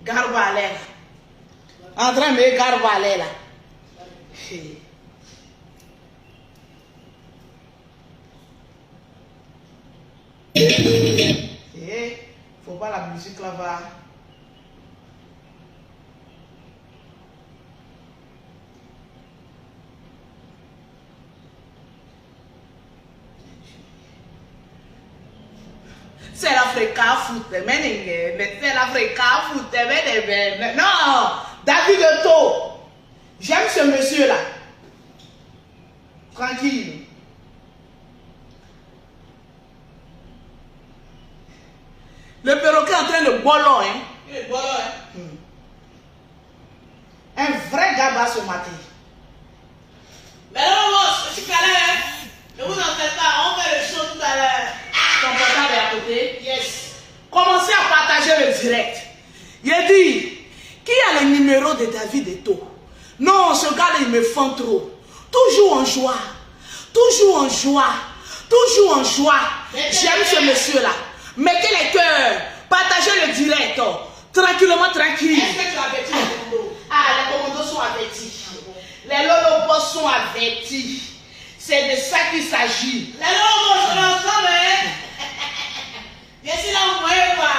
Garbalé. En train de garbaler là. Faut pas la musique là-bas. C'est l'Africa foot, mais c'est l'Africa foot, mais non, David Otto, j'aime ce monsieur là, tranquille. Le perroquet est en train de bolo, hein. Il est bolo, hein. Un vrai gaba ce matin. Mais non, je suis calé, hein. Ne vous en faites pas, on fait le show tout à l'heure. Ton portable est à côté. Yes. Commencez à partager le direct. Il a dit, qui a le numéro de David Eto? Non, ce gars-là, il me fend trop. Toujours en joie. Toujours en joie. Toujours en joie. J'aime ce monsieur-là. Mettez les cœurs. Partagez le direct. Tranquillement, tranquille. Est-ce que tu as averti les commandos? Ah, les commandos sont avertis. Les lolobos sont avertis. C'est de ça qu'il s'agit. Les lolobos sont ensemble, hein? Je suis là, vous voyez quoi?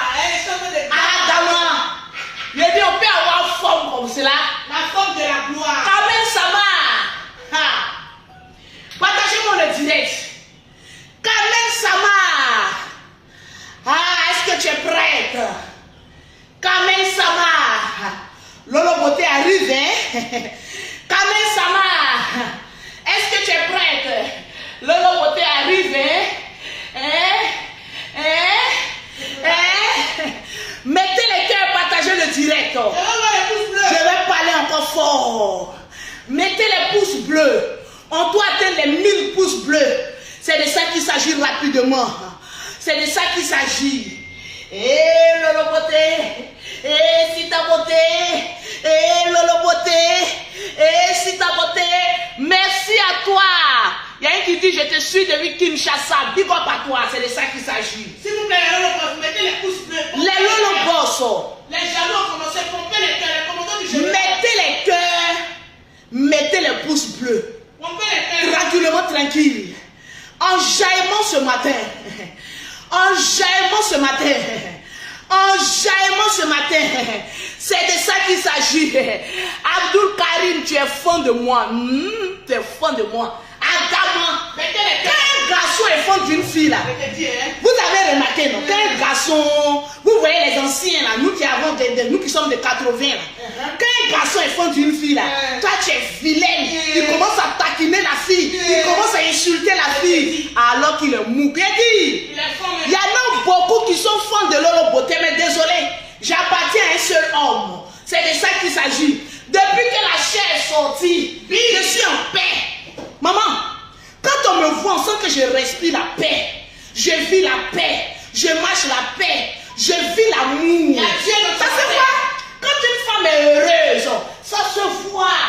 Ah, Dama. Il dit, on peut avoir forme comme cela. La forme de la gloire. Kamen Sama. Partagez-moi le direct. Kamen Sama. Ah, est-ce que tu es prête? Kamen Sama. Lolo Beauté arrive, hein? Kamen Sama. Est-ce que tu es prête? Lolo Beauté arrive, hein? Mettez les cœurs, partagez le direct. Je vais parler encore fort. Mettez les pouces bleus. On doit atteindre les 1000 pouces bleus. C'est de ça qu'il s'agit rapidement. C'est de ça qu'il s'agit. Eh, Lolo Beauté. Eh, si ta beauté. Eh, Lolo Beauté. Eh, si ta beauté. Merci à toi. Il y a un qui dit, je te suis depuis Kinshasa. Big up à toi, c'est de ça qu'il s'agit. S'il vous plaît, les lolobos, mettez les pouces bleus. Les lolobos. Les jaloux ont commencé à pomper les cœurs. Les commandants du jeu. Mettez les cœurs. Mettez les pouces bleus. Pompez les cœurs. Tranquillement, tranquille. Enjaillement ce matin. Enjaillement ce matin. Enjaillement ce matin. C'est de ça qu'il s'agit. Abdul Karim, tu es fan de moi. Tu es fan de moi. Adama, quand un garçon est fan d'une fille là, vous avez remarqué, non? Quand un garçon, vous voyez les anciens là, nous qui avons nous qui sommes de 80 là, quand un garçon est fan d'une fille là, toi tu es vilaine, il commence à taquiner la fille, il commence à insulter la fille, alors qu'il est mou. Bien dit, il y en a beaucoup qui sont fans de Lolo Beauté, mais désolé, j'appartiens à un seul homme. C'est de ça qu'il s'agit. Depuis que la chair est sortie, je suis en paix. Maman, quand on me voit, on sent que je respire la paix. Je vis la paix. Je marche la paix. Je vis l'amour. Ça se voit. Quand une femme est heureuse, ça se voit.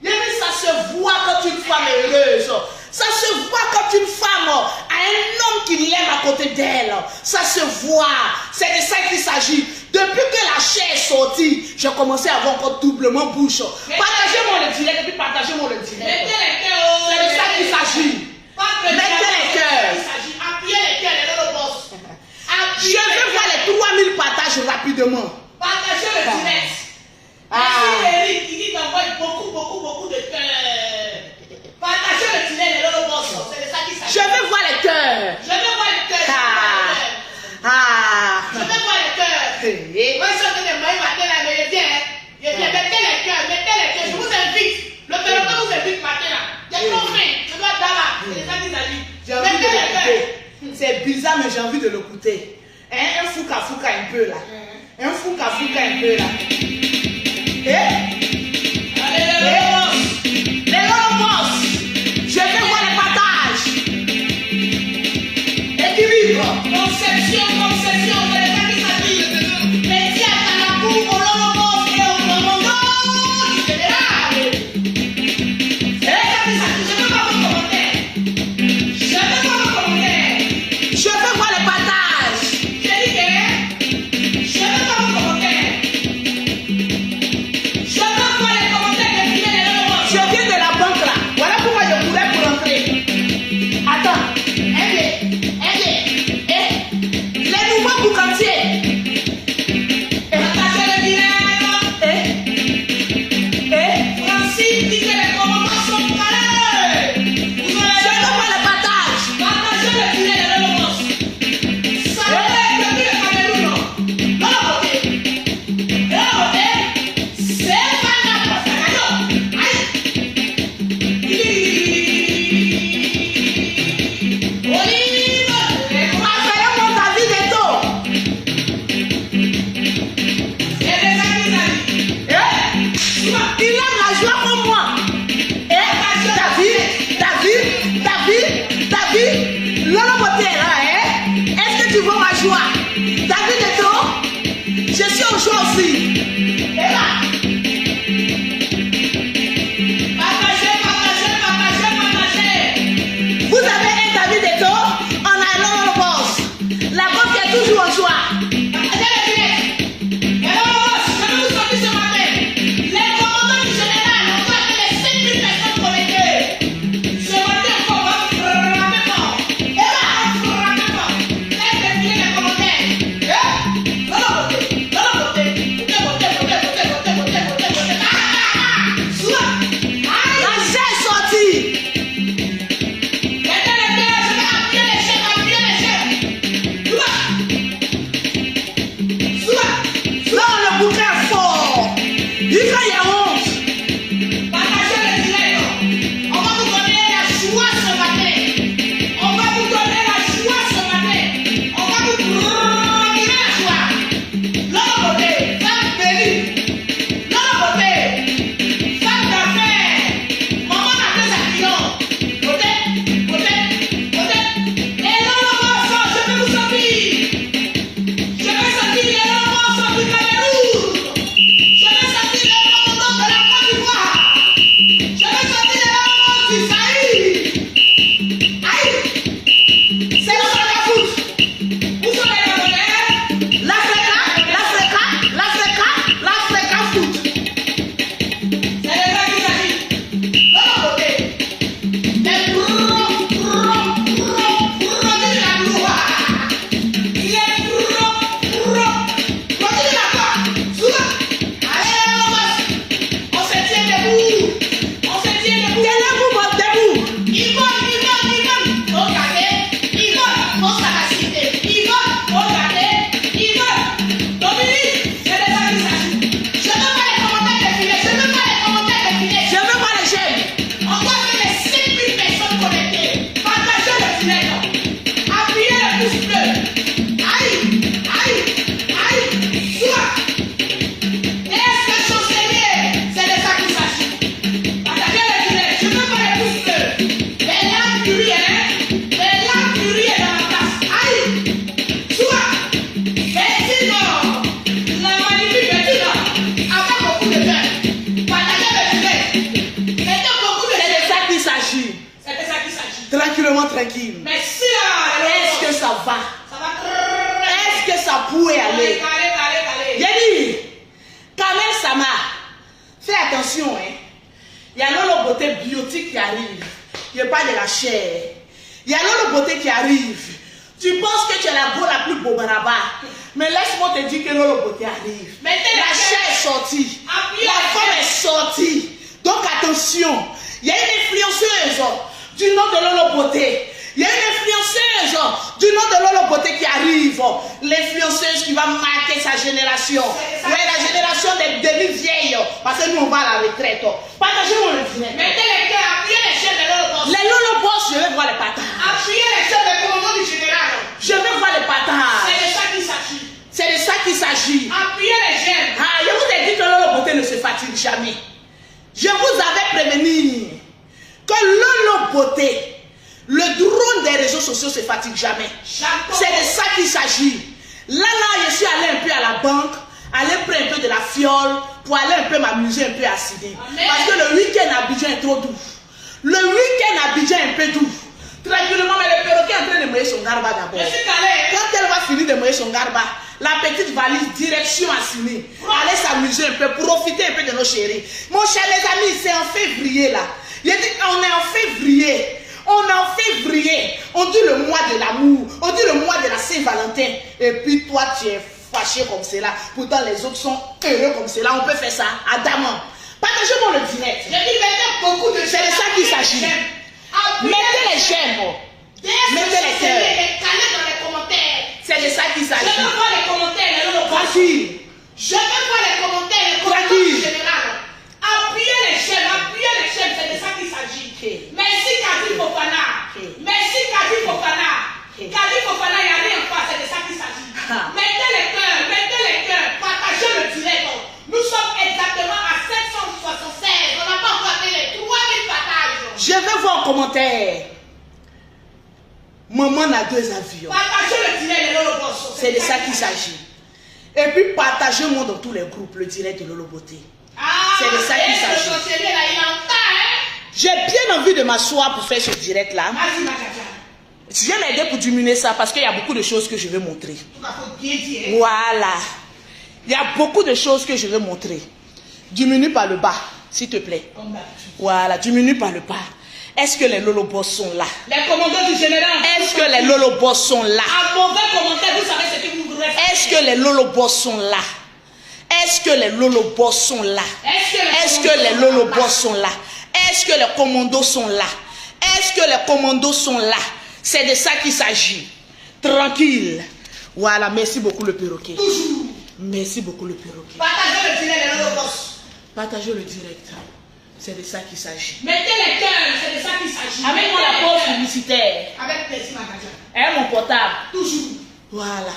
Ça se voit quand une femme est heureuse. Ça se voit quand une femme a un homme qui l'aime à côté d'elle. Ça se voit. C'est de ça qu'il s'agit. Depuis que la chair est sortie, j'ai commencé à avoir encore doublement bouche. Partagez-moi le direct et puis partagez-moi le direct. Mettez les cœurs. C'est de ça qu'il s'agit. Mettez les cœurs. Appuyez les cœurs, les lolobos. Je vais voir les 3000 partages rapidement. Partagez le direct. Merci Eric, il dit d'envoyer beaucoup de cœurs. Partagez le direct, les lolobos. C'est de ça qu'il s'agit. Je vais voir les cœurs. Je vais voir les cœurs. Je vais voir les cœurs. Moi, je suis en train de manger matin là, mais je viens. Mettez les cœurs. Je vous invite. Le péloton vous invite matin là. J'ai trop faim. Je dois dans là. C'est de ça qu'il s'agit. J'ai envie de l'écouter. C'est bizarre, mais j'ai envie de l'écouter. Un fouca un peu là. Un fouca un peu là. Les lolobos. Je vais voir les partages. Équilibre. Conception, c'est de ça qu'il s'agit. Métier à Kanapou, au lolobos et au commando du fédéral. C'est de ça qu'il s'agit. Je veux pas vos commentaires. Je veux voir les partages. J'ai dit que je veux pas vos commentaires. Merci aux joies aussi. Et là. Partagez. Vous avez un David Eto, on a un autre boss. La boss qui est toujours en joie. Tranquille. Merci. Est-ce que ça va? Ça va. Est-ce que ça pourrait aller? Allez. J'ai dit, Kamel Sama, fais attention, hein. Il y a l'autre beauté biotique qui arrive. Il n'y a pas de la chair. Il y a l'autre beauté qui arrive. Tu penses que tu es la go la plus bobaraba. Mais laisse-moi te dire que l'autre beauté arrive. La chair est sortie. La femme est sortie. Donc attention, il y a une influenceuse du nom de Lolo Beauté. Il y a une influenceuse du nom de Lolo Beauté qui arrive. L'influenceuse qui va marquer sa génération. Oui, la génération des demi-vieilles. Parce que nous, on va à la retraite. Partagez-moi le direct. Mettez les cœurs, appuyez les chaînes de Lolo Boss. Les Lolo Boss, je vais voir les partages. Appuyez les chaînes de commandant du général. Je vais voir les partages. C'est de ça qu'il s'agit. C'est de ça qu'il s'agit. Appuyez les chaînes. Ah, je vous ai dit que Lolo Beauté ne se fatigue jamais. Je vous avais prévenu que Lolo Beauté, le drone des réseaux sociaux, ne se fatigue jamais. C'est de ça qu'il s'agit. Là, je suis allé un peu à la banque, aller prendre un peu de la fiole pour aller un peu m'amuser un peu à Sydney. Parce que le week-end à Abidjan est trop doux. Le week-end à Abidjan est un peu doux. Tranquillement, mais le perroquet est en train de mouiller son garba d'abord. Quand elle va finir de mouiller son garba, la petite valise direction à Sydney. Aller s'amuser un peu, profiter un peu de nos chéris. Mon cher les amis, c'est en février là. Il dit on est en février. On est en février. On dit le mois de l'amour. On dit le mois de la Saint-Valentin. Et puis toi, tu es fâché comme cela. Pourtant, les autres sont heureux comme cela. On peut faire ça adamant. Partagez-moi le direct. J'ai dit, mettez beaucoup de C'est de ça qu'il s'agit. Mettez les j'aime. Mettez les cœurs. Calez dans les commentaires. C'est de ça qu'il s'agit. Je veux voir les commentaires. Tranquille. Je veux voir les commentaires. Les commentaires en général. Appuyez les chaînes. C'est de ça qu'il s'agit. Merci Kadi Fofana. Merci Kadi Fofana. Kadi Fofana, il n'y a rien à faire. C'est de ça qu'il s'agit. Mettez les cœurs. Partagez le direct. Nous sommes exactement à 776. On n'a pas encore fait les 3000 partages. Je vais voir en commentaire. Maman a 2 avions. Partagez le direct. C'est de ça qu'il s'agit. Et puis partagez-moi dans tous les groupes le direct de Lolo Beauté. C'est de ça qu'il s'agit. J'ai bien envie de m'asseoir pour faire ce direct-là. Je viens m'aider pour diminuer ça parce qu'il y a beaucoup de choses que je vais montrer. Voilà. Il y a beaucoup de choses que je vais montrer. Diminue par le bas, s'il te plaît. Voilà, diminue par le bas. Est-ce que les Lolobos sont là? Les commandants du général. Est-ce que les Lolobos sont là? Un mauvais commentaire, vous savez ce que vous voulez faire. Est-ce que les Lolobos sont là? Est-ce que les Lolobos sont là? Est-ce que les Lolobos sont là? Est-ce que les commandos sont là? Est-ce que les commandos sont là? C'est de ça qu'il s'agit. Tranquille. Voilà, merci beaucoup le perroquet. Toujours. Merci beaucoup le perroquet. Partagez le direct des Lolobos. Partagez le direct. C'est de ça qu'il s'agit. Mettez les cœurs, c'est de ça qu'il s'agit. Amène-moi la pause publicitaire. Avec plaisir, ma gaja. Et mon portable. Toujours. Voilà.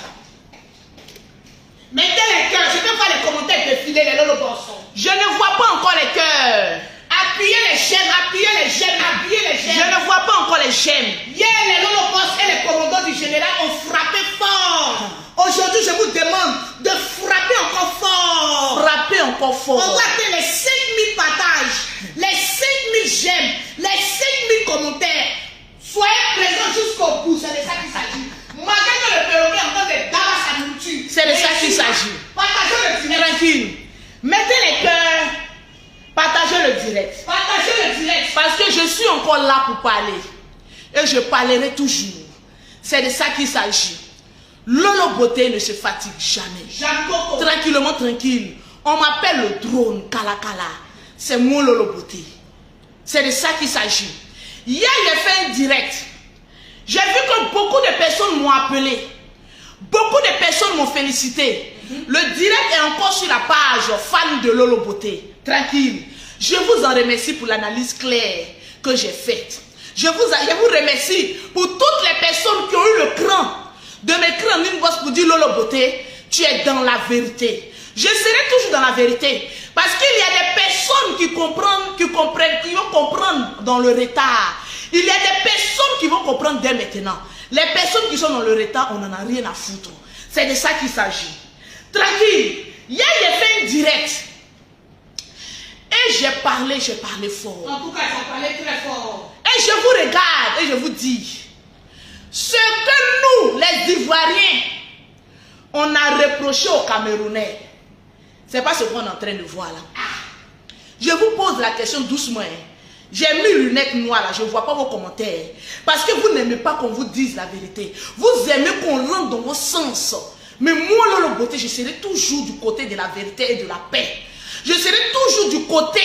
Mettez les cœurs, je peux voir les commentaires défiler, les Lolobos. Je ne vois pas encore les cœurs. Appuyez les j'aime, appuyez les j'aime, appuyez les Je j'aime. ne vois pas encore les j'aime. Hier, les Lolobos et les commandants du général ont frappé fort. Aujourd'hui, je vous demande de frapper encore fort. Frappez encore On fort. va faire les 5000 partages, les 5000 j'aime, les 5000 commentaires. Soyez présents jusqu'au bout, c'est de ça qu'il s'agit. Malgré que le perroquet est en train de damer sa nourriture. C'est de ça qu'il s'agit. Partagez le direct. Tranquille. Mettez les cœurs. Partagez le direct. Partagez le direct. Parce que je suis encore là pour parler. Et je parlerai toujours. C'est de ça qu'il s'agit. Lolo Beauté ne se fatigue jamais. Jeanne Coco. Tranquillement, tranquille. On m'appelle le drone, Kala Kala. C'est mon Lolo Beauté. C'est de ça qu'il s'agit. Hier, j'ai fait un direct. J'ai vu que beaucoup de personnes m'ont appelé. Beaucoup de personnes m'ont félicité. Le direct est encore sur la page fan de Lolo Beauté. Tranquille. Je vous en remercie pour l'analyse claire que j'ai faite. Je vous remercie pour toutes les personnes qui ont eu le cran de m'écrire en inbox pour dire Lolo Beauté, tu es dans la vérité. Je serai toujours dans la vérité. Parce qu'il y a des personnes qui vont comprendre dans le retard. Il y a des personnes qui vont comprendre dès maintenant. Les personnes qui sont dans le retard, on n'en a rien à foutre. C'est de ça qu'il s'agit. Tranquille. Hier, j'ai fait un direct. Et j'ai parlé fort. En tout cas, ça parlait très fort. Et je vous regarde et je vous dis, ce que nous, les Ivoiriens, on a reproché aux Camerounais, c'est pas ce qu'on est en train de voir là. Je vous pose la question doucement. J'ai mis lunettes noires là, je ne vois pas vos commentaires. Parce que vous n'aimez pas qu'on vous dise la vérité. Vous aimez qu'on rentre dans vos sens. Mais moi, Lolo Beauté, je serai toujours du côté de la vérité et de la paix. Je serai toujours du côté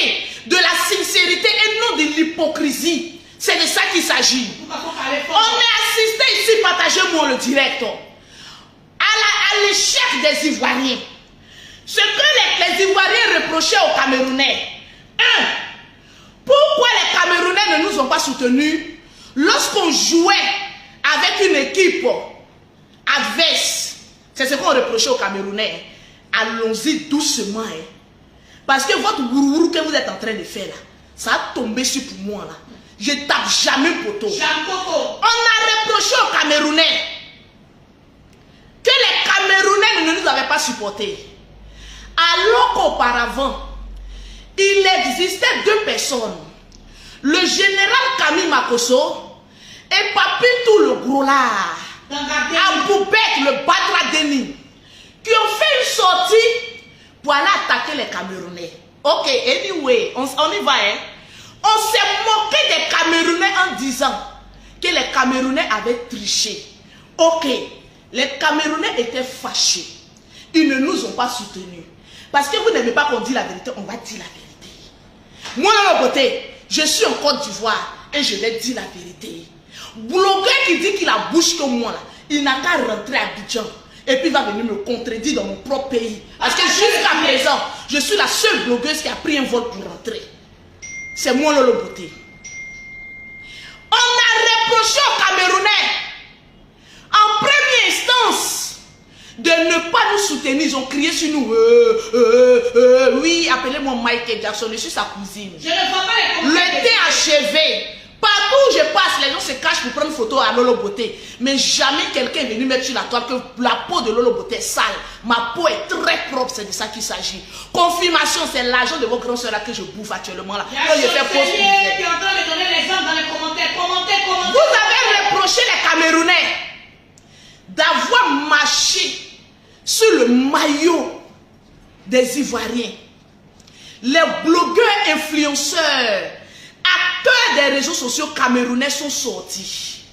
de la sincérité et non de l'hypocrisie. C'est de ça qu'il s'agit. On est assisté ici, partagez-moi le direct. À l'échec des Ivoiriens. Ce que les Ivoiriens reprochaient aux Camerounais. Pourquoi les Camerounais ne nous ont pas soutenus lorsqu'on jouait avec une équipe adverse? C'est ce qu'on reprochait aux Camerounais. Allons-y doucement. Parce que votre gourou que vous êtes en train de faire là, ça a tombé sur moi là. Je tape jamais poteau. On a reproché aux Camerounais que les Camerounais ne nous avaient pas supportés. Alors qu'auparavant, il existait deux personnes. Le général Camille Makosso et Papitou le gros là. Aboubek le Batra Denis. Qui ont fait une sortie pour aller attaquer les Camerounais. Ok, anyway, on y va. Hein? On s'est moqué des Camerounais en disant que les Camerounais avaient triché. Ok, les Camerounais étaient fâchés. Ils ne nous ont pas soutenus. Parce que vous n'aimez pas qu'on dise la vérité, on va dire la vérité. Moi, Lolo Beauté, je suis en Côte d'Ivoire et je vais dire la vérité. Blogueur qui dit qu'il a bouche comme moi, là, il n'a qu'à rentrer à Abidjan. Et puis il va venir me contredire dans mon propre pays. Parce que jusqu'à présent, je suis la seule blogueuse qui a pris un vol pour rentrer. C'est moi Lolo Beauté. On a reproché aux Camerounais, en première instance, de ne pas nous soutenir. Ils ont crié sur nous. Oui, appelez-moi Michael Jackson, je suis sa cousine. Je ne vois pas les commentaires. Le thé achevé. Partout Partout où je passe, les gens se cachent pour prendre photo à Lolo Beauté. Mais jamais quelqu'un est venu mettre sur la toile que la peau de Lolo Beauté est sale. Ma peau est très propre, c'est de ça qu'il s'agit. Confirmation, c'est l'argent de vos grands soeurs là que je bouffe actuellement là. Il y a un chancelier qui est en train de donner l'exemple dans les commentaires. Commentez. Vous avez reproché les Camerounais d'avoir marché sur le maillot des Ivoiriens. Les blogueurs, influenceurs, acteurs des réseaux sociaux camerounais sont sortis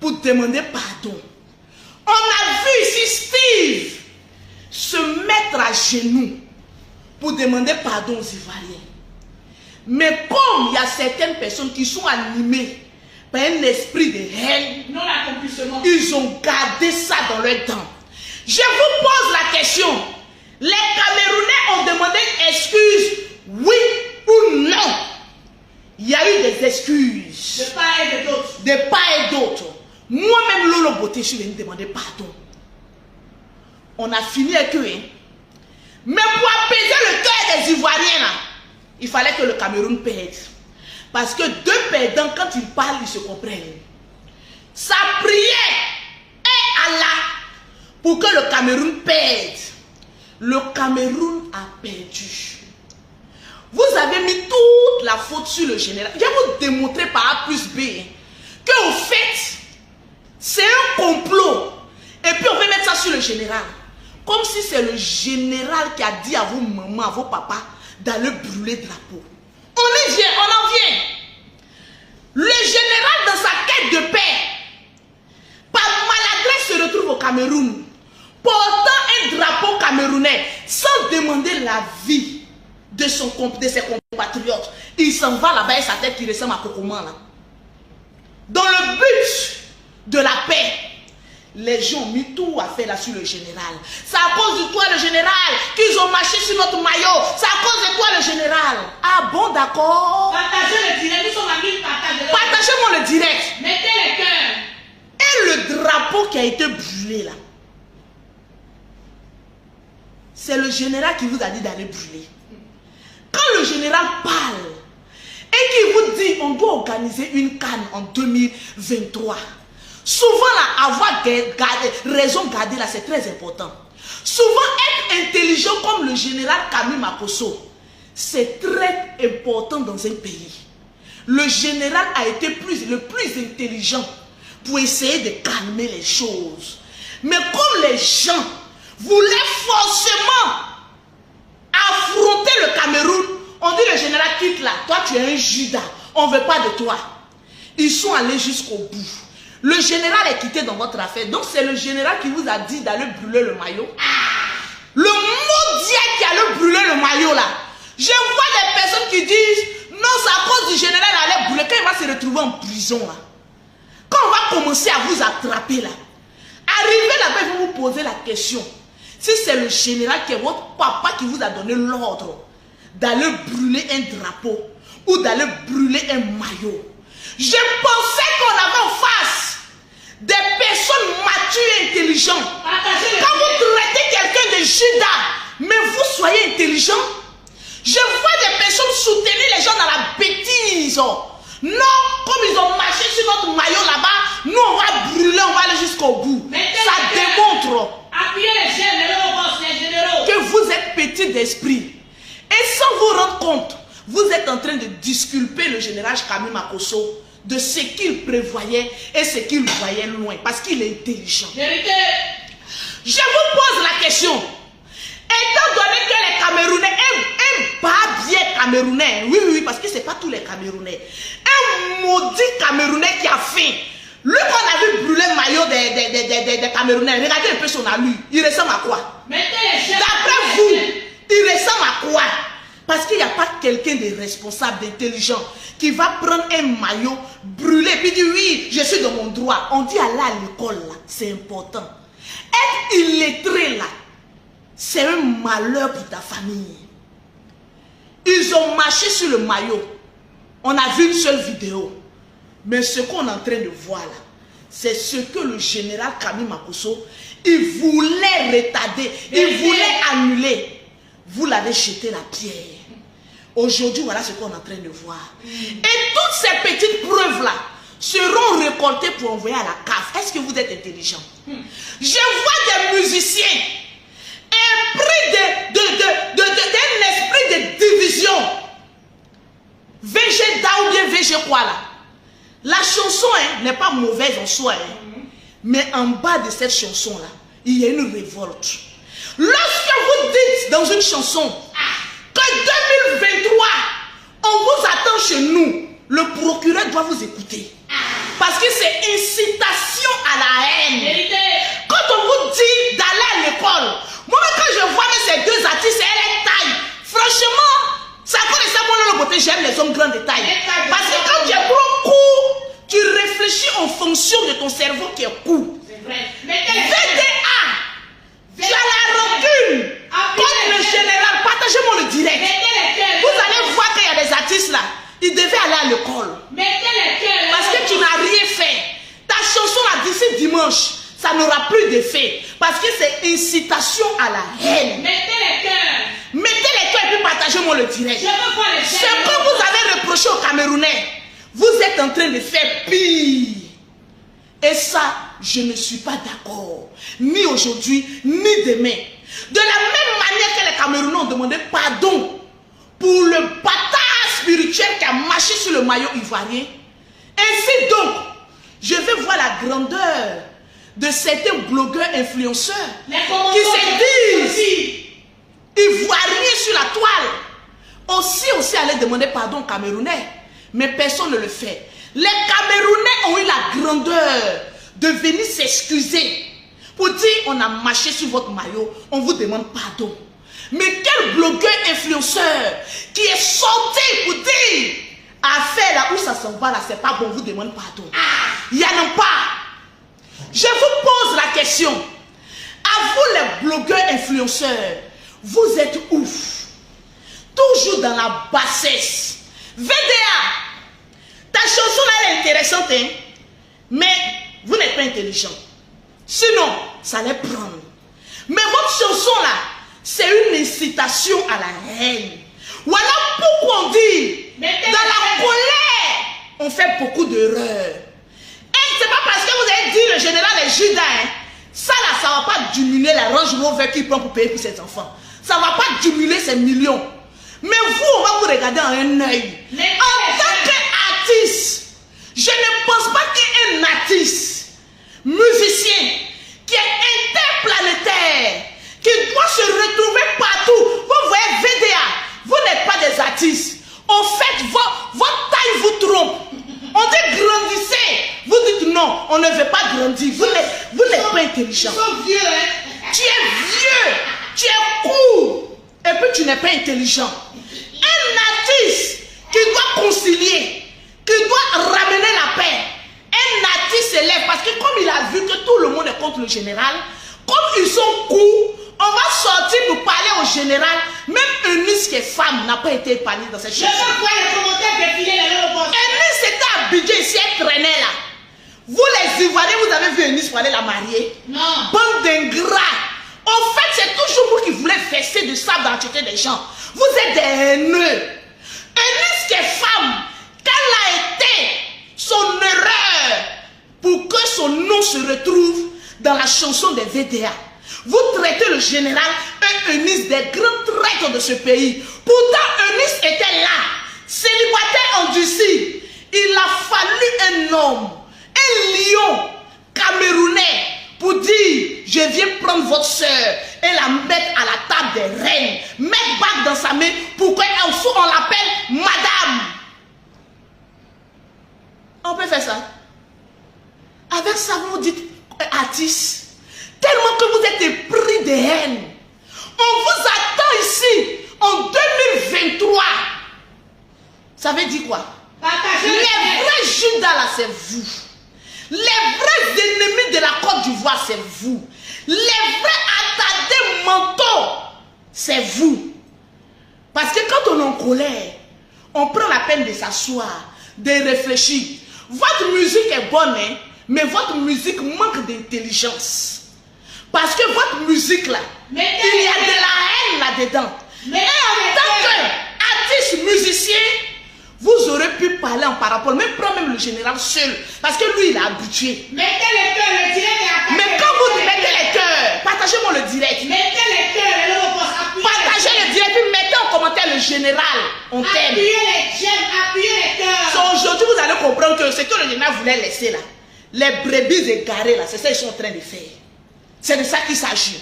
pour demander pardon. On a vu ici Steve se mettre à genoux pour demander pardon aux Ivoiriens. Mais comme il y a certaines personnes qui sont animées par un esprit de haine, non l'accomplissement, ils ont gardé ça dans leur temps. Je vous pose la question. Les Camerounais ont demandé excuse, oui ou non? Il y a eu des excuses. de part et de d'autres. De part et d'autre. Moi-même, Lolo Beauté, je suis venu demander pardon. On a fini avec eux. Hein. Mais pour apaiser le cœur des Ivoiriens, là, il fallait que le Cameroun perde. Parce que deux perdants, quand ils parlent, ils se comprennent. Sa prière est Allah pour que le Cameroun perde. Le Cameroun a perdu. Vous avez mis toute la faute sur le général. Je vais vous démontrer par A plus B hein, que au fait, c'est un complot. Et puis on va mettre ça sur le général. Comme si c'est le général qui a dit à vos mamans, à vos papas, d'aller brûler drapeau. On y vient, on en vient. Le général dans sa quête de paix, par maladresse se retrouve au Cameroun, portant un drapeau camerounais, sans demander l'avis de ses compatriotes. Il s'en va là-bas et sa tête qui ressemble à Cocoman là. Dans le but de la paix, les gens ont mis tout à faire là sur le général. C'est à cause de toi le général qu'ils ont marché sur notre maillot. C'est à cause de toi le général. Ah bon, d'accord. Partagez le direct, nous sommes amis, partagez-le. Partagez-moi le direct. Mettez les cœurs. Et le drapeau qui a été brûlé là, c'est le général qui vous a dit d'aller brûler. Quand le général parle et qu'il vous dit on doit organiser une CAN en 2023, souvent là, avoir raison gardée là, c'est très important. Souvent être intelligent comme le général Camille Makosso, c'est très important dans un pays. Le général a été le plus intelligent pour essayer de calmer les choses. Mais comme les gens voulaient forcément affronter le Cameroun, on dit le général quitte là, toi tu es un Judas, on ne veut pas de toi. Ils sont allés jusqu'au bout. Le général est quitté dans votre affaire, donc c'est le général qui vous a dit d'aller brûler le maillot. Le maudit qui allait brûler le maillot là. Je vois des personnes qui disent, non c'est à cause du général allait brûler, quand il va se retrouver en prison là. Quand on va commencer à vous attraper là, arrivez là-bas, ils vont vous poser la question. Si c'est le général qui est votre papa qui vous a donné l'ordre d'aller brûler un drapeau ou d'aller brûler un maillot. Je pensais qu'on avait en face des personnes matures et intelligentes. Quand vous traitez quelqu'un de Judas, mais vous soyez intelligent. Je vois des personnes soutenir les gens dans la bêtise. Non, comme ils ont marché sur notre maillot là-bas, nous on va brûler, on va aller jusqu'au bout. Ça démontre appuyez les généraux, les généraux, que vous êtes petit d'esprit. Et sans vous rendre compte, vous êtes en train de disculper le général Camille Makosso de ce qu'il prévoyait et ce qu'il voyait loin, parce qu'il est intelligent. Vérité. Je vous pose la question. Étant donné que les Camerounais aiment pas bien Camerounais, oui, parce que ce n'est pas tous les Camerounais. Un maudit Camerounais qui a faim. Lui, qu'on a vu brûler le maillot des Camerounais, regardez un peu son allure. Il ressemble à quoi? D'après vous, il ressemble à quoi? Parce qu'il n'y a pas quelqu'un de responsable, d'intelligent, qui va prendre un maillot, brûler, puis dire oui, je suis dans mon droit. On dit aller à l'école, là, c'est important. Être illettré, là, c'est un malheur pour ta famille. Ils ont marché sur le maillot. On a vu une seule vidéo. Mais ce qu'on est en train de voir là, c'est ce que le général Camille Makosso, il voulait retarder, il voulait annuler. Vous l'avez jeté la pierre. Aujourd'hui, voilà ce qu'on est en train de voir. Et toutes ces petites preuves-là seront récoltées pour envoyer à la cave. Est-ce que vous êtes intelligent? Je vois des musiciens pris d'un esprit de division. VG Da ou bien VG quoi là? La chanson n'est pas mauvaise en soi. Mais en bas de cette chanson-là, il y a une révolte. Lorsque vous dites dans une chanson que 2023, on vous attend chez nous, le procureur doit vous écouter. Parce que c'est incitation à la haine. Quand on vous dit d'aller à l'école, moi quand je vois ces deux artistes, elle est taille. Franchement, ça connaît ça, moi le beauté, j'aime les hommes grands de taille. Parce que quand tu es gros court, tu réfléchis en fonction de ton cerveau qui est court. VDA, tu as la rancune contre le général. Partagez-moi le direct. Vous allez voir qu'il y a des artistes là, ils devaient aller à l'école. Parce que tu n'as rien fait. Ta chanson là d'ici dimanche, ça n'aura plus d'effet. Parce que c'est incitation à la haine. Mettez les cœurs et puis partagez-moi le direct. Ce que vous avez reproché aux Camerounais, vous êtes en train de faire pire. Et ça, je ne suis pas d'accord. Ni aujourd'hui, ni demain. De la même manière que les Camerounais ont demandé pardon pour le bâtard spirituel qui a marché sur le maillot ivoirien. Ainsi donc, je vais voir la grandeur de certains blogueurs influenceurs qui se disent ivoiriens sur la toile. Aussi aller demander pardon aux Camerounais. Mais personne ne le fait. Les Camerounais ont eu la grandeur de venir s'excuser pour dire on a marché sur votre maillot, on vous demande pardon. Mais quel blogueur influenceur qui est sorti pour dire affaire là où ça s'en va là, c'est pas bon, on vous demande pardon. Il n'y en a pas. Je vous pose la question. À vous les blogueurs influenceurs, vous êtes ouf. Toujours dans la bassesse. VDA. Ta chanson là, elle est intéressante, hein? Mais vous n'êtes pas intelligent. Sinon, ça allait prendre. Mais votre chanson là, c'est une incitation à la haine. Voilà pourquoi on dit, dans la colère, on fait beaucoup d'erreurs. Et c'est pas parce que vous avez dit le général est Judas, hein? Ça là, ça ne va pas diminuer la Range Rover qu'il prend pour payer pour ses enfants. Ça ne va pas diminuer ses millions. Mais vous, on va vous regarder en un œil. En tant qu'artiste, je ne pense pas qu'un artiste, musicien, qui est interplanétaire, qui doit se retrouver partout. Vous voyez VDA, vous n'êtes pas des artistes. En fait, votre taille vous trompe. On dit grandissez. Vous dites non, on ne veut pas grandir. Vous n'êtes pas intelligent. Tu es vieux, tu es court, et puis tu n'es pas intelligent. Un artiste qui doit concilier, qui doit ramener la paix. Un artiste s'élève parce que comme il a vu que tout le monde est contre le général, comme ils sont courts, on va sortir pour parler au général. Même Eunice qui est femme n'a pas été épargnée dans cette chanson. Je veux voir les commentaires défiler la même chose. Eunice était à Abidjan ici, elle traînait là. Vous les Ivoiriens, vous avez vu Eunice pour aller la marier? Non. Bande d'ingrats. En fait, c'est toujours vous qui voulez fesser du sable dans la tête des gens. Vous êtes des haineux. Eunice qui est femme, quelle a été son erreur pour que son nom se retrouve dans la chanson des VDA? Vous traitez le général Eunice des grands traîtres de ce pays. Pourtant, Eunice était là, célibataire endurci. Il a fallu un homme, un lion camerounais pour dire, je viens prendre votre soeur et la mettre à la table des reines, mettre bague dans sa main pour qu'on l'appelle madame. On peut faire ça. Avec ça, vous dites artiste. Tellement que vous êtes épris de haine. On vous attend ici en 2023. Ça veut dire quoi? Les vrais Judas là, c'est vous. Les vrais ennemis de la Côte d'Ivoire, c'est vous. Les vrais attardés mentaux, c'est vous. Parce que quand on est en colère, on prend la peine de s'asseoir, de réfléchir. Votre musique est bonne, hein, mais votre musique manque d'intelligence. Parce que votre musique là, il y a de la haine là-dedans. Et en tant qu'artiste parler en parabole, même prends même le général seul, parce que lui il est habitué. Mettez les cœurs, le direct est attaqué. Mais quand vous mettez les cœurs, partagez-moi le direct. Mettez les cœurs, et le poste, Partagez le direct, puis mettez en commentaire le général. On t'aime. Appuyez les j'aime, appuyez les cœurs. So, aujourd'hui, vous allez comprendre que ce que le général voulait laisser là, les brebis égarées là, c'est ça qu'ils sont en train de faire. C'est de ça qu'il s'agit.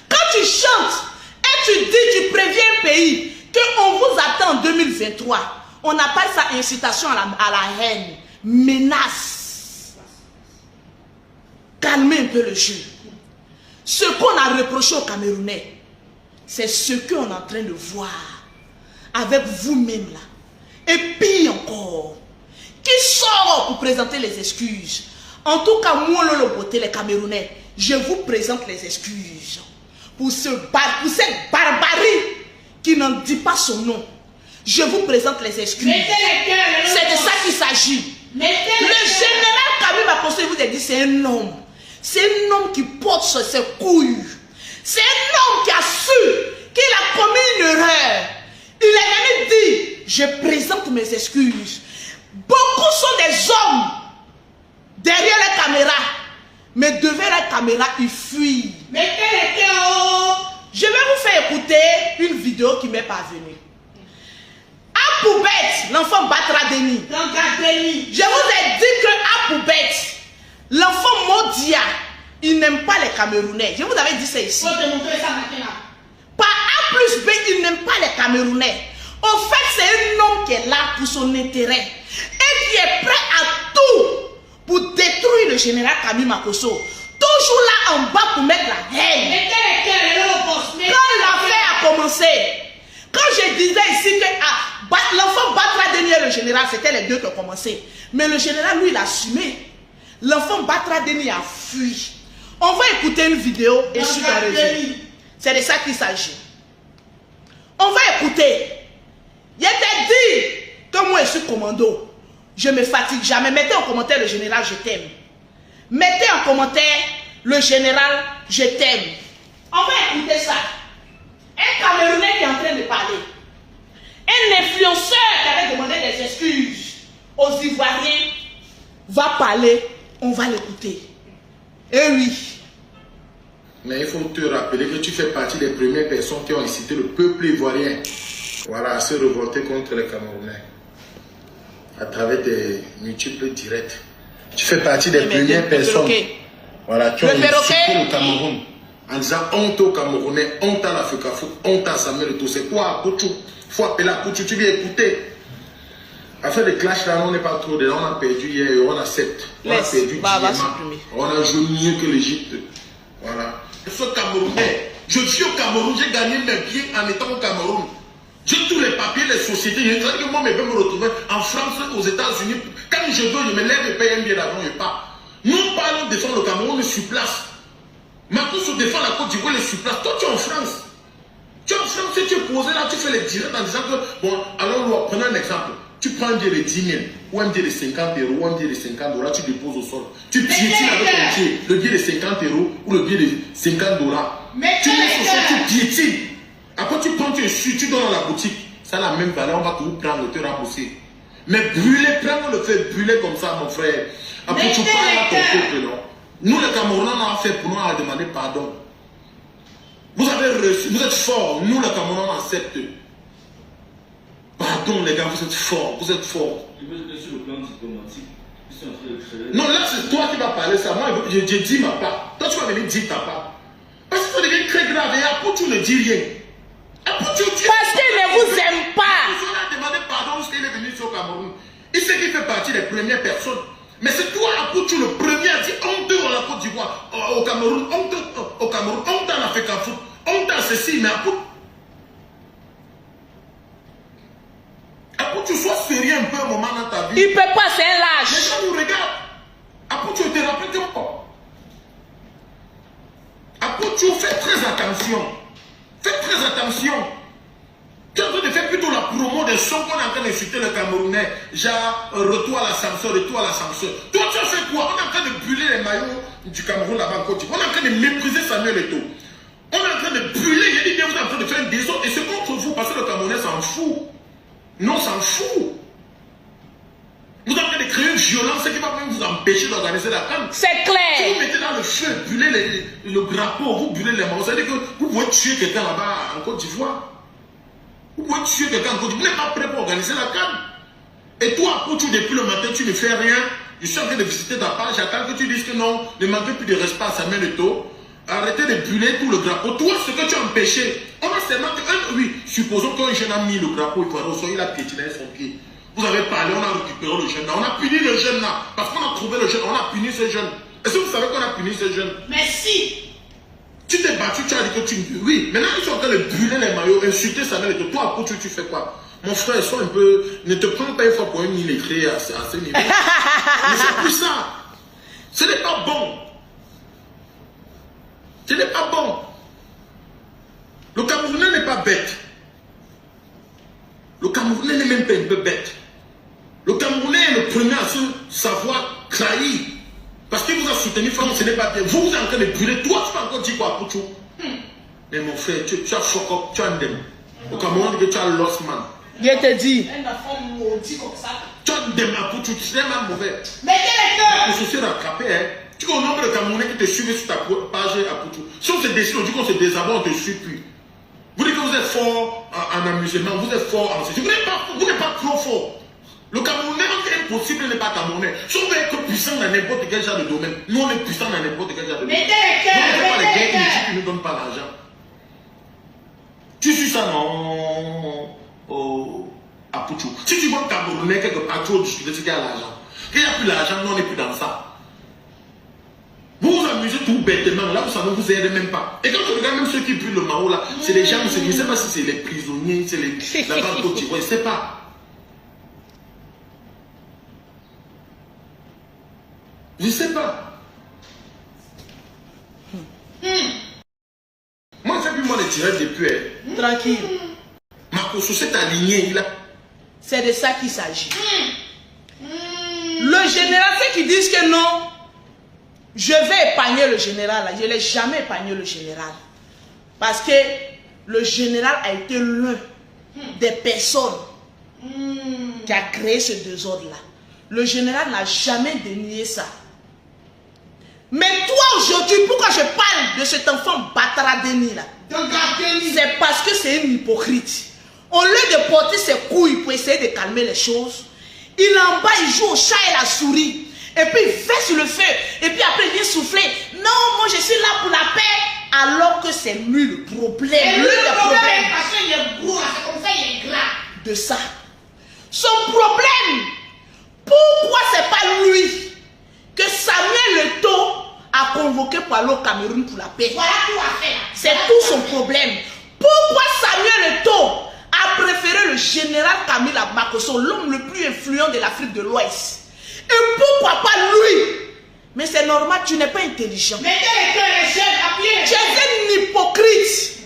Quand tu chantes et tu dis, tu préviens un pays qu'on vous attend en 2023, on appelle ça incitation à la haine, menace. Calmez un peu le jeu. Ce qu'on a reproché aux Camerounais, c'est ce qu'on est en train de voir avec vous-même là. Et pire encore, qui sort pour présenter les excuses? En tout cas, moi, le beauté, les Camerounais, je vous présente les excuses pour cette barbarie qui n'en dit pas son nom. Je vous présente les excuses. C'est de ça qu'il s'agit. Le général Kabi Makosso, il vous a dit, c'est un homme. C'est un homme qui porte sur ses couilles. C'est un homme qui a su qu'il a commis une erreur. Il a même dit, je présente mes excuses. Beaucoup sont des hommes derrière la caméra, mais devant la caméra, ils fuient. Mettez les cœurs. Je vais vous faire écouter une vidéo qui m'est parvenue. À Poubette, l'enfant battra Denis. Je vous ai dit que à Poubette, l'enfant Modia, il n'aime pas les Camerounais. Je vous avais dit ça ici. Il faut démontrer ça maintenant. Par A plus B, il n'aime pas les Camerounais. Au fait, c'est un homme qui est là pour son intérêt et qui est prêt à tout pour détruire le général Kabi Makosso. Toujours là en bas pour mettre la haine. Mettez les cœurs, et le poste. Quand l'affaire a commencé, quand je disais ici que l'enfant battra Denis et le général, c'était les deux qui ont commencé. Mais le général, lui, il a assumé. L'enfant battra Denis a fui. On va écouter une vidéo et je suis dans le jeu. C'est de ça qu'il s'agit. On va écouter. Il était dit que moi je suis commando. Je ne me fatigue jamais. Mettez en commentaire le général, je t'aime. Mettez en commentaire le général, je t'aime. On va écouter ça. Un Camerounais qui est en train de parler. Un influenceur qui avait demandé des excuses aux Ivoiriens va parler. On va l'écouter. Et oui. Mais il faut te rappeler que tu fais partie des premières personnes qui ont incité le peuple ivoirien, voilà, à se révolter contre les Camerounais à travers des multiples directs. Tu fais partie des premières personnes, voilà, qui ont incité le Cameroun en disant honte aux Camerounais, honte à l'Afrique, honte à Samuel Eto'o. C'est quoi Akouchou? Il faut appeler Akouchou, tu viens écouter. Affaire de clash là, on n'est pas trop dedans, on a perdu hier, on accepte. On a perdu on a joué mieux que l'Égypte. Voilà. Je suis Camerounais. Je suis au Cameroun, j'ai gagné mes pieds en étant au Cameroun. J'ai tous les papiers, les sociétés. Je sais que moi, je vais me retrouver en France, aux États-Unis. Quand je veux, je me lève et paye un billet d'avion et pas. Nous parlons de défendre le Cameroun, on est sur place. Makosso défend la Côte d'Ivoire, il est sur place. Toi, tu es en France. Tu es en France, tu es posé là, tu fais les directs en disant que, bon, alors, prenons un exemple. Tu prends un billet de 10 000, ou un billet de 50 euros, ou un billet de 50 $, tu déposes au sol. Tu piétines avec ton pied le billet de 50 euros ou le billet de 50 $. Tu mets au sol, tu piétines. Après, tu prends, tu donnes dans la boutique. Ça a la même valeur, on va tout prendre, te rembourser. Mais brûler, prendre le fait brûler comme ça, mon frère. Après, tu parles à ton peuple, non? Nous, les Camerounais, on a fait pour nous, on a demandé pardon. Vous avez reçu, vous êtes forts. Nous, les Camerounais, on accepte. Pardon les gars, vous êtes forts, vous êtes forts. Sur le plan diplomatique, ils sont en train de créer... Non, là c'est toi qui vas parler ça. Moi, je dis ma part. Toi, tu vas venir dire ta part. Parce que ça devient très grave. Et après, tu ne dis rien. Après, parce qu'il ne vous aime pas. On a demandé pardon parce qu'il est venu sur le Cameroun. Il sait qu'il fait partie des premières personnes. Mais c'est toi, après, tu es le premier à dire honteux à la Côte d'Ivoire, au Cameroun, honteux au Cameroun, honteux en Afrique, honteux à ceci, mais après. Après, tu sois sérieux un peu un moment dans ta vie. Il ne peut pas, c'est un lâche. Les gens nous regardent. Après, tu te rappelles que quoi? Après, tu fais très attention. Fais très attention. Tu es en train de faire plutôt la promo des sons qu'on est en train d'insulter le Camerounais. Genre, retour à l'ascenseur, retour à l'ascenseur. Toi, tu as fait quoi? On est en train de brûler les maillots du Cameroun là-bas en Côte d'Ivoire. On est en train de mépriser Samuel Eto'o. On est en train de brûler. Il dit bien, vous êtes en train de faire un désordre. Et c'est contre vous parce que le Camerounais s'en fout. Non, s'en fout. violence qui va même vous empêcher d'organiser la CAN. C'est Si clair. vous mettez dans le feu, brûlez le drapeau, vous brûlez les morts, ça veut dire que vous pouvez tuer quelqu'un là-bas en Côte d'Ivoire. Vous pouvez tuer quelqu'un en Côte d'Ivoire. Vous n'êtes pas prêt pour organiser la CAN. Et toi, Apoutou, depuis le matin, tu ne fais rien. Je suis en train de visiter ta page. J'attends que tu dises que non, ne manquez plus de respect à Samuel Eto'o. Arrêtez de brûler tout le drapeau. Toi, ce que tu as empêché, on a seulement que, oui, supposons qu'un jeune a mis le drapeau, il a piétiné son pied. Vous avez parlé, on a récupéré le jeune là. On a puni le jeune là. Parce qu'on a trouvé le jeune, on a puni ce jeune. Est-ce que vous savez qu'on a puni ce jeune? Merci. Tu t'es battu, tu as dit que tu... Oui, maintenant ils sont en train de brûler les maillots, insulter Samuel Eto'o. Toi, Apoutou, tu fais quoi? Mon frère, sois un peu... Ne te prends pas une fois pour un illettré à ce niveau. Mais c'est plus ça. Ce n'est pas bon. Ce n'est pas bon. Le Camerounais n'est pas bête. Le Camerounais n'est même pas un peu bête. Le Camerounais est le premier à se savoir trahir. Parce qu'il vous a soutenu, ce n'est pas bien. Vous êtes en train de brûler. Toi, tu peux encore dire quoi, Apoutou? Mais mon frère, tu as fuck up, tu as un dem. Au Cameroun, tu as lost man. Je te dis. Un enfant maudit comme ça. Tu as un dem, Apoutou, tu es même mauvais. Mettez les cœurs. Pour se faire rattraper, hein. Tu vois, au nombre de Camerounais qui te suivent sur ta page Apoutou. Si on se décide, on dit qu'on se désabonne, on ne te suit plus. Vous dites que vous êtes fort en amusement, vous êtes fort en ceci. Vous n'êtes pas trop fort. Le Camerounais, c'est impossible, n'est pas Camerounais. Si on veut être puissant dans n'importe quel genre de domaine, nous on est puissant dans n'importe quel genre de domaine. Mettez les cœurs. Nous, on ne fait pas les Mettez les gains cœurs. qui ne nous donnent pas l'argent. Tu suis ça, non? Apoutou. Si tu vois un Camerounais quelque part, tu vas discuter, c'est qu'il y a l'argent. Qu'il n'y a plus l'argent, nous on n'est plus dans ça. Vous vous amusez tout bêtement, là vous savez, vous aidez même pas. Et quand tu regardes même ceux qui brûlent le Mao là, c'est des gens, je ne sais pas si c'est les prisonniers, c'est la banque Côte d'Ivoire, je ne sais pas. Je ne sais pas. Moi, j'ai vu moi les tirer depuis. Tranquille. Makosso s'est aligné, il a... C'est de ça qu'il s'agit. Le général, ceux qui disent que non, je vais épargner le général, là. Je ne l'ai jamais épargné le général. Parce que le général a été l'un des personnes qui a créé ce désordre-là. Le général n'a jamais dénié ça. Mais toi aujourd'hui, pourquoi je parle de cet enfant Batara Denis là? C'est parce que c'est un hypocrite. Au lieu de porter ses couilles pour essayer de calmer les choses, il est en bas, il joue au chat et la souris. Et puis il fait sur le feu. Et puis après il vient souffler. Non, moi je suis là pour la paix. Alors que c'est lui le problème. Et lui le problème, problème parce qu'il est gros, c'est comme ça il est gras. de ça. Son problème, pourquoi c'est pas lui que Samuel Eto'o a convoqué pour aller au Cameroun pour la paix? Voilà tout à fait. C'est tout son problème. Pourquoi Samuel Eto'o a préféré le général Camille Makosso, l'homme le plus influent de l'Afrique de l'Ouest? Et pourquoi pas lui? Mais c'est normal, tu n'es pas intelligent. Mettez les cœurs, les jeunes, appuyez. Tu es un hypocrite.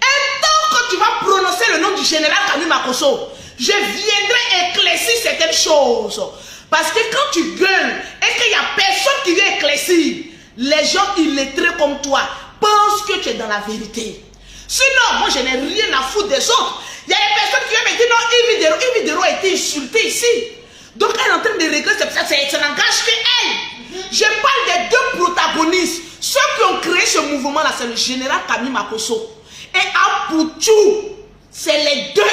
Et tant que tu vas prononcer le nom du général Camille Makosso, je viendrai éclaircir certaines choses. Parce que quand tu gueules et qu'il n'y a personne qui vient éclaircir, les gens illettrés comme toi pensent que tu es dans la vérité. Sinon, moi je n'ai rien à foutre des autres. Il y a des personnes qui viennent me dire non, Yves Dero a été insulté ici. Donc elle est en train de régler, ça n'engage qu'elle. Je parle des deux protagonistes. Ceux qui ont créé ce mouvement-là, c'est le général Camille Makosso et Apoutou. C'est les deux.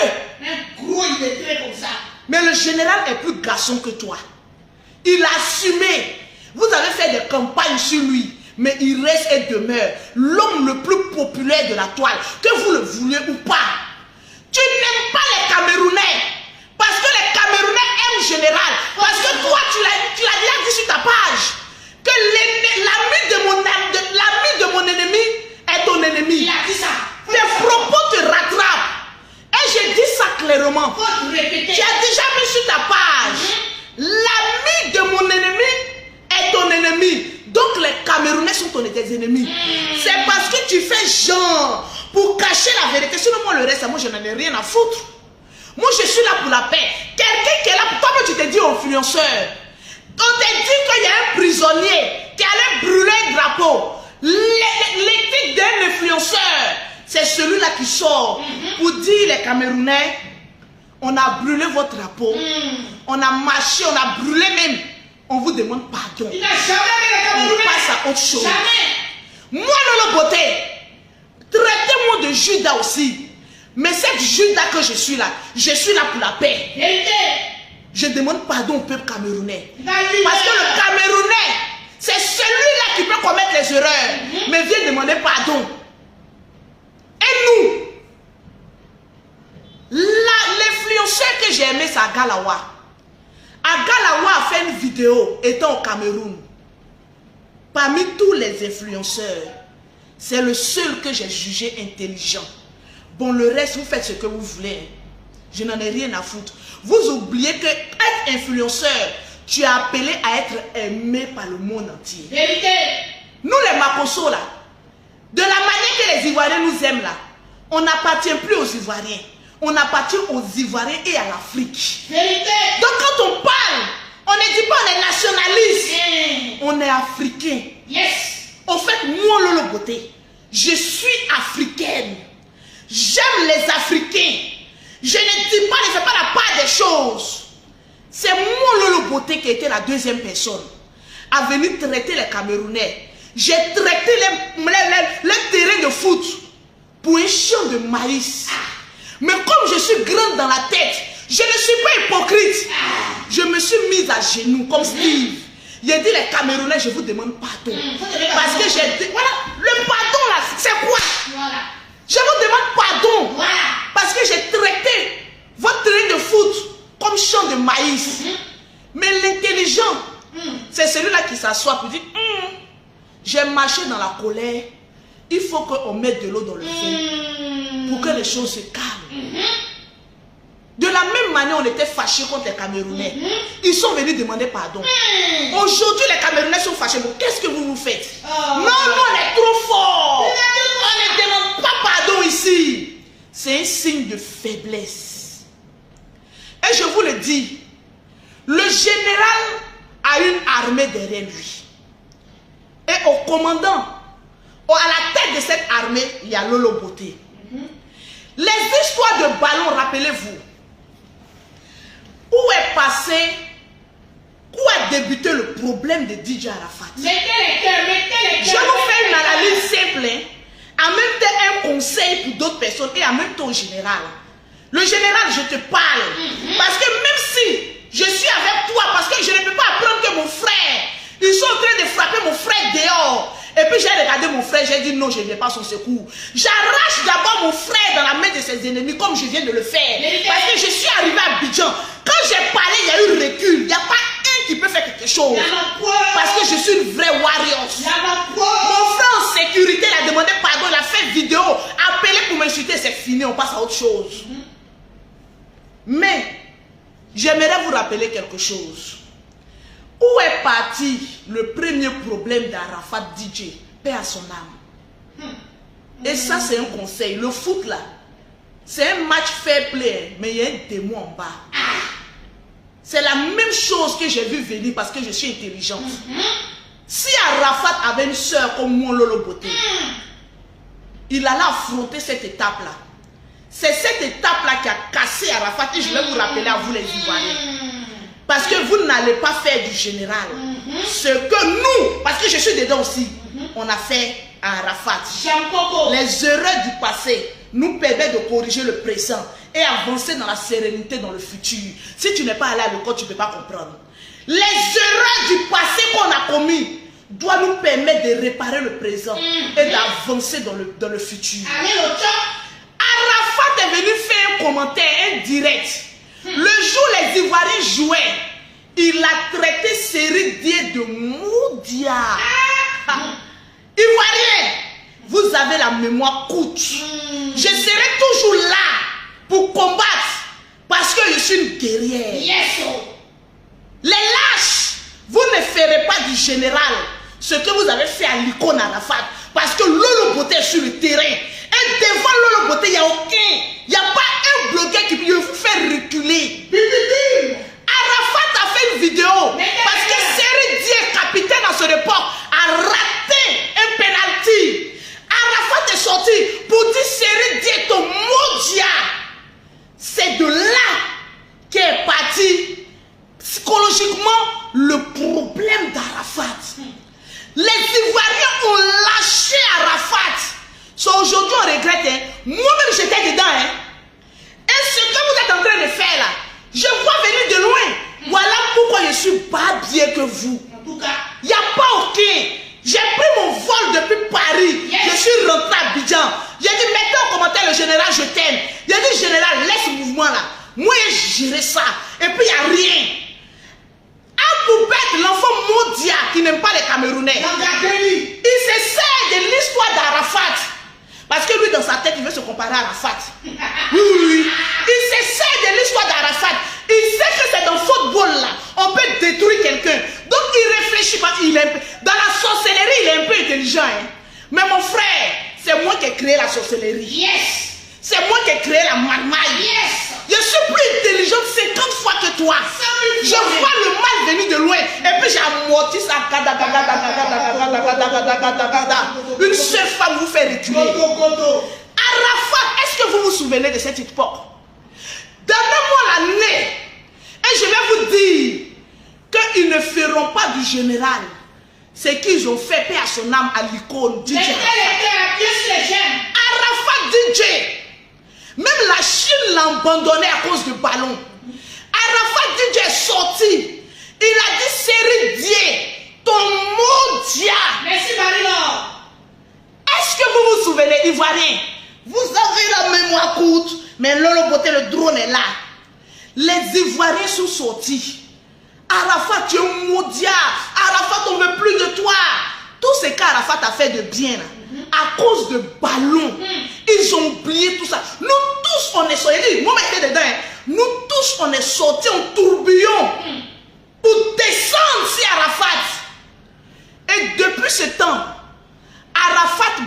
Un gros illettré comme ça. Mais le général est plus garçon que toi. Il a assumé. Vous avez fait des campagnes sur lui. Mais il reste et demeure l'homme le plus populaire de la toile. Que vous le vouliez ou pas. Tu n'aimes pas les Camerounais. Parce que les Camerounais aiment général. Parce que toi, tu l'as déjà dit sur ta page. Que l'ami de mon ennemi est ton ennemi. Il a dit ça. Tes propos te rattrapent. Et je dis ça clairement. Faut répéter. Tu as déjà mis sur ta page. L'ami de mon ennemi est ton ennemi. Donc les Camerounais sont tes ennemis. C'est parce que tu fais genre pour cacher la vérité. Sinon moi le reste, moi je n'en ai rien à foutre. Moi je suis là pour la paix. Quelqu'un qui est là, toi tu te dis influenceur. On te dit qu'il y a un prisonnier qui allait brûler un drapeau. L'éthique d'un influenceur, c'est celui-là qui sort pour dire les Camerounais, on a brûlé votre drapeau. On a marché, on a brûlé même on vous demande pardon. Il n'a jamais aimé les On Camerounais. passe à autre chose. Jamais. Moi, Lolo Beauté, traitez-moi de Judas aussi. Mais cette Judas que je suis là pour la paix. Vérité. Je demande pardon au peuple camerounais. Dans l'hiver. Parce que le Camerounais, c'est celui-là qui peut commettre les erreurs, mais vient demander pardon. Et nous, l'influenceur que j'ai aimé, c'est Agalawa. Agalawa a fait une vidéo étant au Cameroun. Parmi tous les influenceurs, c'est le seul que j'ai jugé intelligent. Bon, le reste, vous faites ce que vous voulez. Je n'en ai rien à foutre. Vous oubliez que être influenceur, tu es appelé à être aimé par le monde entier. Vérité. Nous, les Makosso, là, de la manière que les Ivoiriens nous aiment, là, on n'appartient plus aux Ivoiriens. On appartient aux Ivoiriens et à l'Afrique. Vérité. Donc, quand on parle, on ne dit pas on est nationaliste. On est africain. Yes. Au fait, moi, Lolo Beauté, je suis africaine. J'aime les Africains. Je ne dis pas, ne fais pas la part des choses. C'est moi, Lolo Beauté, qui était la deuxième personne à venir traiter les Camerounais. J'ai traité les terrains de foot pour un champ de maïs. Mais comme je suis grande dans la tête, je ne suis pas hypocrite. Je me suis mise à genoux comme Steve. J'ai dit les Camerounais, je vous demande pardon. Parce que j'ai dit, voilà, le pardon là, c'est quoi? Voilà. Je vous demande pardon. Voilà. Parce que j'ai traité votre terrain de foot comme champ de maïs. Mais l'intelligent, c'est celui-là qui s'assoit pour dire, j'ai marché dans la colère. Il faut qu'on mette de l'eau dans le vin pour que les choses se calment. De la même manière, on était fâchés contre les Camerounais. Ils sont venus demander pardon. Aujourd'hui, les Camerounais sont fâchés. Mais qu'est-ce que vous faites? Non, on est trop fort. On ne demande pas pardon ici. C'est un signe de faiblesse. Et je vous le dis, le général a une armée derrière lui. Et au commandant, à la tête de cette armée, il y a Lolo Beauté. Les histoires de ballon, rappelez-vous. Où est passé, où a débuté le problème de DJ Arafat? Mettez les cœurs, mettez les Je cœurs. vous fais une analyse simple, hein. En même temps un conseil pour d'autres personnes et en même temps au général. Le général, je te parle. Parce que même si je suis avec toi, parce que je ne peux pas apprendre que mon frère, ils sont en train de frapper mon frère dehors. Et puis j'ai regardé mon frère, j'ai dit non, je ne vais pas son secours. J'arrache d'abord mon frère dans la main de ses ennemis comme je viens de le faire. Parce que je suis arrivé à Abidjan. Quand j'ai parlé, il y a eu recul. Il n'y a pas un qui peut faire quelque chose. Parce que je suis une vraie warrior. Mon frère en sécurité, il a demandé pardon, il a fait vidéo, appelé pour m'insulter, c'est fini, on passe à autre chose. Mais, j'aimerais vous rappeler quelque chose. Où est parti le premier problème d'Arafat DJ? Paix à son âme. Et ça, c'est un conseil. Le foot, là, c'est un match fair play, mais il y a un démon en bas. C'est la même chose que j'ai vu venir parce que je suis intelligente. Si Arafat avait une soeur comme moi, Lolo Beauté, il allait affronter cette étape-là. C'est cette étape-là qui a cassé Arafat. Et je vais vous rappeler à vous les Ivoiriens. Parce que vous n'allez pas faire du général. Ce que nous, parce que je suis dedans aussi, on a fait à Arafat. Les erreurs du passé nous permettent de corriger le présent et avancer dans la sérénité dans le futur. Si tu n'es pas allé à l'école, tu ne peux pas comprendre. Les erreurs du passé qu'on a commis doivent nous permettre de réparer le présent et d'avancer dans le futur. Arafat est venu faire un commentaire indirect. Le jour où les Ivoiriens jouaient, il a traité Série D de Moudia. Ivoiriens, vous avez la mémoire courte. Je serai toujours là pour combattre parce que je suis une guerrière. Les lâches, vous ne ferez pas du général ce que vous avez fait à l'icône Arafat parce que Lolo Beauté est sur le terrain. Et devant Lolo Beauté, il n'y a aucun, il n'y a pas un blogueur qui peut vous faire reculer. Arafat a fait une vidéo parce que Série D, capitaine dans son époque, a raté un penalty. Arafat est sorti pour dire Série D ton Moudia. C'est de là qu'est parti psychologiquement le problème général, je t'aime. Il a dit, général, laisse ce mouvement là. Moi, j'ai géré ça. Et puis, il n'y a rien. Aboubet, l'enfant mondial qui n'aime pas les Camerounais, il se sert de l'histoire d'Arafat. Parce que lui, dans sa tête, il veut se comparer à Arafat. Oui. Il se sert de l'histoire d'Arafat. Il sait que c'est dans le football là. On peut détruire quelqu'un. Donc, il réfléchit parce qu'il est dans la sorcellerie, il est un peu intelligent. Hein. Mais mon frère, c'est moi qui ai créé la sorcellerie. Yes. C'est moi qui ai créé la marmaille. Yes. Je suis plus intelligente 50 fois que toi. Je vois le mal venir de loin. Et puis j'ai amorti ça. Une seule femme vous fait reculer. Arafat, est-ce que vous vous souvenez de cette époque? Donnez-moi l'année. Et je vais vous dire qu'ils ne feront pas du général ce qu'ils ont fait, paix à son âme, à l'icône DJ. Arafat DJ. Même la Chine l'a abandonné à cause du ballon. Arafat DJ est sorti. Il a dit, série Dieu, ton mondial. Merci Marie-Laure. Est-ce que vous vous souvenez, Ivoirien? Vous avez la mémoire courte, mais Lolo Beauté, le drone est là. Les Ivoiriens sont sortis. Arafat, tu es mondial. Arafat, on ne veut plus de toi. Tout ce qu'Arafat a fait de bien, là, à cause de ballon, ils ont oublié tout ça. Nous tous, on est sortis. Moi, j'étais dedans. Nous tous, on est sortis en tourbillon pour descendre sur Arafat. Et depuis ce temps, Arafat,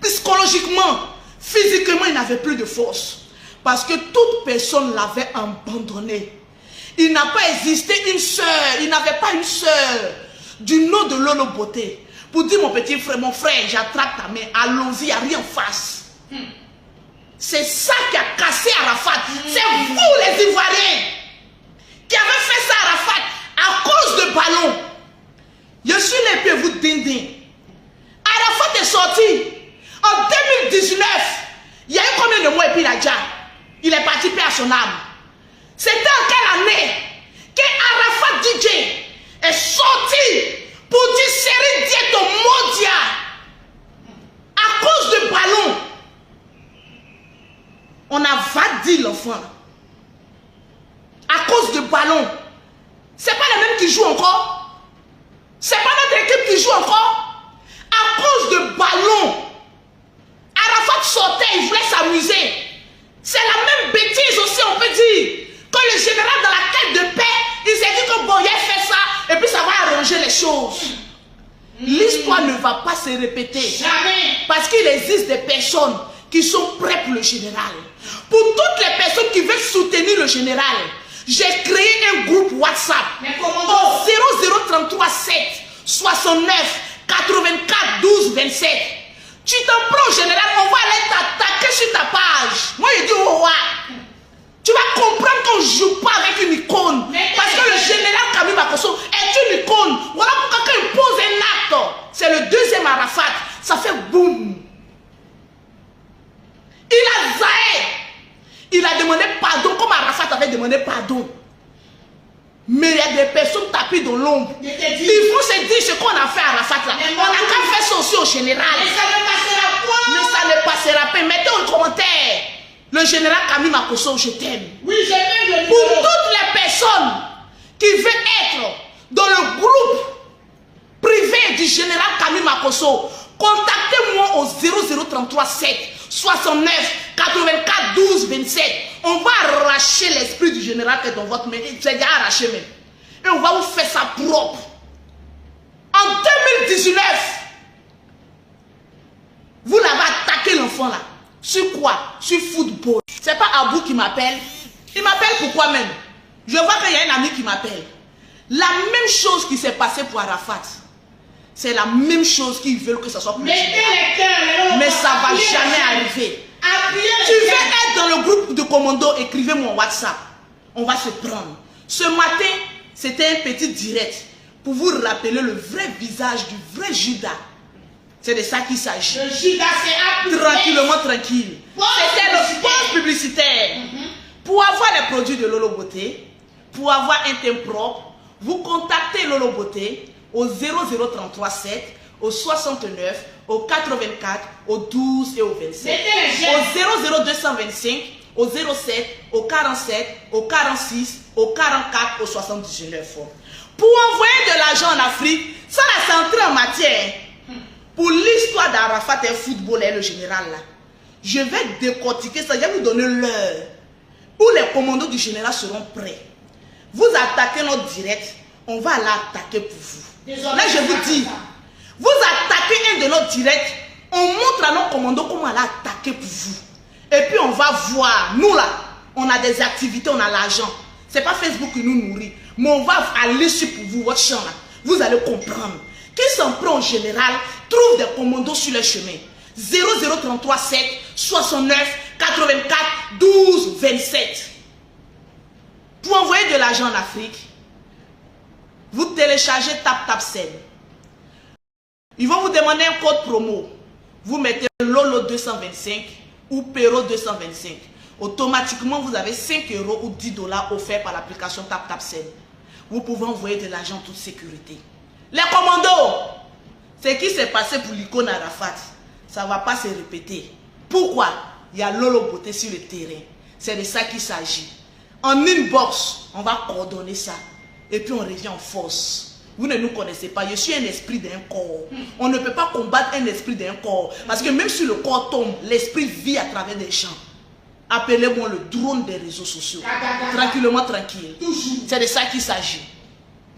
psychologiquement, physiquement, il n'avait plus de force. Parce que toute personne l'avait abandonné. Il n'a pas existé une sœur. Il n'avait pas une sœur du nom de Lolo Beauté. Pour dire, mon petit frère, mon frère, j'attrape ta main, allons-y, il n'y a rien en face. C'est ça qui a cassé Arafat. C'est vous, les Ivoiriens, qui avez fait ça à Arafat à cause de ballon. Je suis les pieds, vous dindin. Arafat est sorti en 2019. Il y a eu combien de mois et puis il a déjà. Il est parti paix à son âme. C'était en quelle année que Arafat DJ est sorti pour dire série Dieu ton mondial à cause de ballon? On a vadé l'enfant à cause de ballon. C'est pas les mêmes qui jouent encore. C'est pas notre équipe qui joue encore. À cause de ballon. Arafat sortait, il voulait s'amuser. C'est la même bêtise aussi, on peut dire. Quand le général dans la quête de paix, il s'est dit que bon, il a fait ça, et puis ça va arranger les choses. L'histoire ne va pas se répéter. Jamais. Parce qu'il existe des personnes qui sont prêtes pour le général. Pour toutes les personnes qui veulent soutenir le général, j'ai créé un groupe WhatsApp au 0033 7 69 84 12 27. Tu t'en prends au général, on va aller t'attaquer sur ta page. Moi, je dis, oh, ouais. Tu vas comprendre qu'on ne joue pas avec une icône. Parce que le général Camille Makosso est une icône. Voilà pourquoi quand il pose un acte, c'est le deuxième Arafat. Ça fait boum. Il a zaé. Il a demandé pardon comme Arafat avait demandé pardon. Mais il y a des personnes tapées dans l'ombre. Il faut se dire ce qu'on a fait à Arafat là. On a qu'à faire ça aussi au général. Mais ça ne passera pas. Mais ça ne passera pas. Mettez en commentaire. Le général Camille Makosso, je t'aime. Oui, je t'aime. Pour toutes les personnes qui veulent être dans le groupe privé du général Camille Makosso, contactez-moi au 0033 7 69 84 12 27. On va arracher l'esprit du général qui est dans votre main. C'est déjà arraché même. Et on va vous faire ça propre. En 2019, vous l'avez attaqué l'enfant là. Sur quoi? Sur football. C'est pas Abou qui m'appelle. Il m'appelle pourquoi même? Je vois qu'il y a un ami qui m'appelle. La même chose qui s'est passée pour Arafat. C'est la même chose qu'ils veulent que ce soit pour le général. Mais ça ne va jamais arriver. Tu veux être dans le groupe de commando, écrivez-moi WhatsApp. On va se prendre. Ce matin, c'était un petit direct pour vous rappeler le vrai visage du vrai Judas. C'est de ça qu'il s'agit. Le Judas, c'est tranquillement tranquille. C'était le poste publicitaire. Pour avoir les produits de Lolo Beauté, pour avoir un thème propre, vous contactez Lolo Beauté au 0033 7, au 69, au 84, au 12 et au 27. Au 00225, au 07, au 47, au 46, au 44, au 79. Pour envoyer de l'argent en Afrique, ça là c'est entré en matière. Pour l'histoire d'Arafat et football et le général là, je vais décortiquer ça, je vais vous donner l'heure où les commandos du général seront prêts. Vous attaquez notre direct, on va l'attaquer pour vous. Désolé, là je vous dis, vous attaquez un de nos directs, on montre à nos commandos comment l'attaquer pour vous. Et puis on va voir, nous là, on a des activités, on a l'argent. C'est pas Facebook qui nous nourrit, mais on va aller sur pour vous, votre champ là. Vous allez comprendre. Qui s'en prend en général, trouve des commandos sur le chemin. 0033 7 69 84 12 27. Pour envoyer de l'argent en Afrique, vous téléchargez TapTapSend. Ils vont vous demander un code promo. Vous mettez Lolo 225 ou Pero 225. Automatiquement, vous avez 5 € ou 10 $ offerts par l'application TapTapSend. Vous pouvez envoyer de l'argent en toute sécurité. Les commandos, ce qui s'est passé pour l'icône Arafat, ça ne va pas se répéter. Pourquoi? Il y a Lolo Beauté sur le terrain. C'est de ça qu'il s'agit. En inbox, on va coordonner ça. Et puis on revient en force. Vous ne nous connaissez pas. Je suis un esprit d'un corps. On ne peut pas combattre un esprit d'un corps. Parce que même si le corps tombe, l'esprit vit à travers des champs. Appelez-moi le drone des réseaux sociaux. Tranquillement, tranquille. C'est de ça qu'il s'agit.